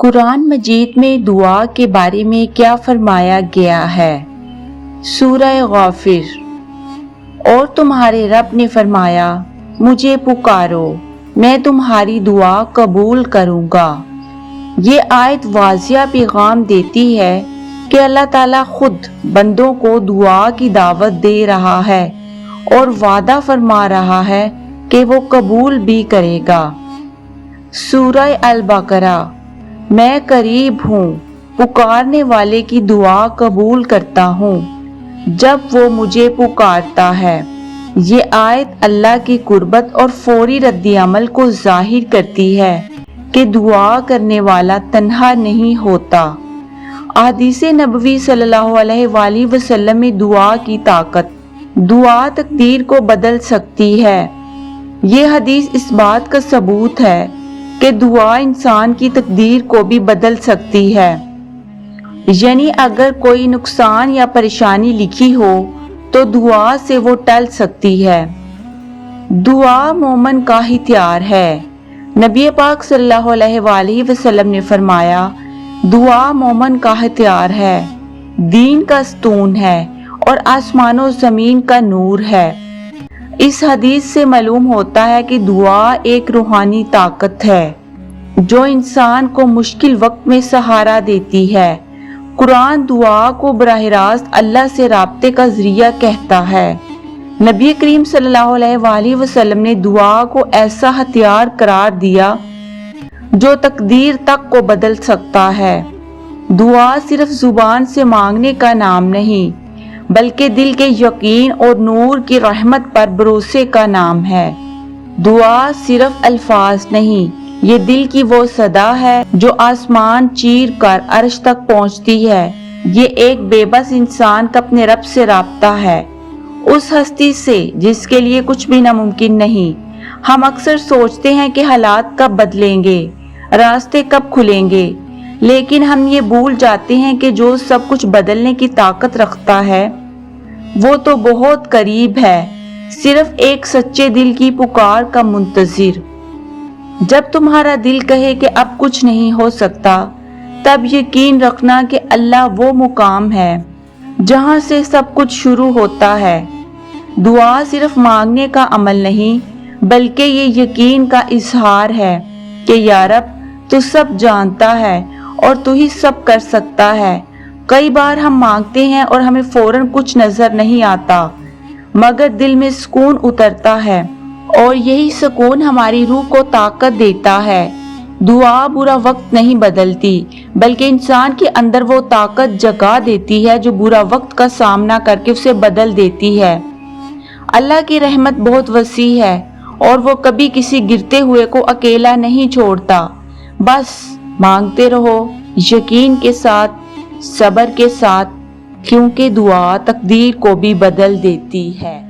قرآن مجید میں دعا کے بارے میں کیا فرمایا گیا ہے؟ سورہ غافر۔ اور تمہارے رب نے فرمایا، مجھے پکارو، میں تمہاری دعا قبول کروں گا۔ یہ آیت واضح پیغام دیتی ہے کہ اللہ تعالیٰ خود بندوں کو دعا کی دعوت دے رہا ہے اور وعدہ فرما رہا ہے کہ وہ قبول بھی کرے گا۔ سورہ البقرہ۔ میں قریب ہوں، پکارنے والے کی دعا قبول کرتا ہوں جب وہ مجھے پکارتا ہے۔ یہ آیت اللہ کی قربت اور فوری رد عمل کو ظاہر کرتی ہے کہ دعا کرنے والا تنہا نہیں ہوتا۔ احادیث نبوی صلی اللہ علیہ وآلہ وسلم میں دعا کی طاقت، دعا تقدیر کو بدل سکتی ہے۔ یہ حدیث اس بات کا ثبوت ہے کہ دعا انسان کی تقدیر کو بھی بدل سکتی ہے، یعنی اگر کوئی نقصان یا پریشانی لکھی ہو تو دعا سے وہ ٹل سکتی ہے۔ دعا مومن کا ہتھیار ہے۔ نبی پاک صلی اللہ علیہ وآلہ وسلم نے فرمایا، دعا مومن کا ہتھیار ہے، دین کا ستون ہے اور آسمان و زمین کا نور ہے۔ اس حدیث سے معلوم ہوتا ہے کہ دعا ایک روحانی طاقت ہے جو انسان کو مشکل وقت میں سہارا دیتی ہے۔ قرآن دعا کو براہ راست اللہ سے رابطے کا ذریعہ کہتا ہے۔ نبی کریم صلی اللہ علیہ وآلہ وسلم نے دعا کو ایسا ہتھیار قرار دیا جو تقدیر تک کو بدل سکتا ہے۔ دعا صرف زبان سے مانگنے کا نام نہیں بلکہ دل کے یقین اور نور کی رحمت پر بھروسے کا نام ہے۔ دعا صرف الفاظ نہیں، یہ دل کی وہ صدا ہے جو آسمان چیر کر عرش تک پہنچتی ہے۔ یہ ایک بے بس انسان کا اپنے رب سے رابطہ ہے، اس ہستی سے جس کے لیے کچھ بھی ناممکن نہیں۔ ہم اکثر سوچتے ہیں کہ حالات کب بدلیں گے، راستے کب کھلیں گے، لیکن ہم یہ بھول جاتے ہیں کہ جو سب کچھ بدلنے کی طاقت رکھتا ہے وہ تو بہت قریب ہے، صرف ایک سچے دل کی پکار کا منتظر۔ جب تمہارا دل کہے کہ اب کچھ نہیں ہو سکتا، تب یقین رکھنا کہ اللہ وہ مقام ہے جہاں سے سب کچھ شروع ہوتا ہے۔ دعا صرف مانگنے کا عمل نہیں بلکہ یہ یقین کا اظہار ہے کہ یا رب تو سب جانتا ہے اور تو ہی سب کر سکتا ہے۔ کئی بار ہم مانگتے ہیں اور ہمیں فوراً کچھ نظر نہیں آتا، مگر دل میں سکون اترتا ہے اور یہی سکون ہماری روح کو طاقت دیتا ہے۔ دعا برا وقت نہیں بدلتی بلکہ انسان کے اندر وہ طاقت جگا دیتی ہے جو برا وقت کا سامنا کر کے اسے بدل دیتی ہے۔ اللہ کی رحمت بہت وسیع ہے اور وہ کبھی کسی گرتے ہوئے کو اکیلا نہیں چھوڑتا۔ بس مانگتے رہو، یقین کے ساتھ، صبر کے ساتھ، کیونکہ دعا تقدیر کو بھی بدل دیتی ہے۔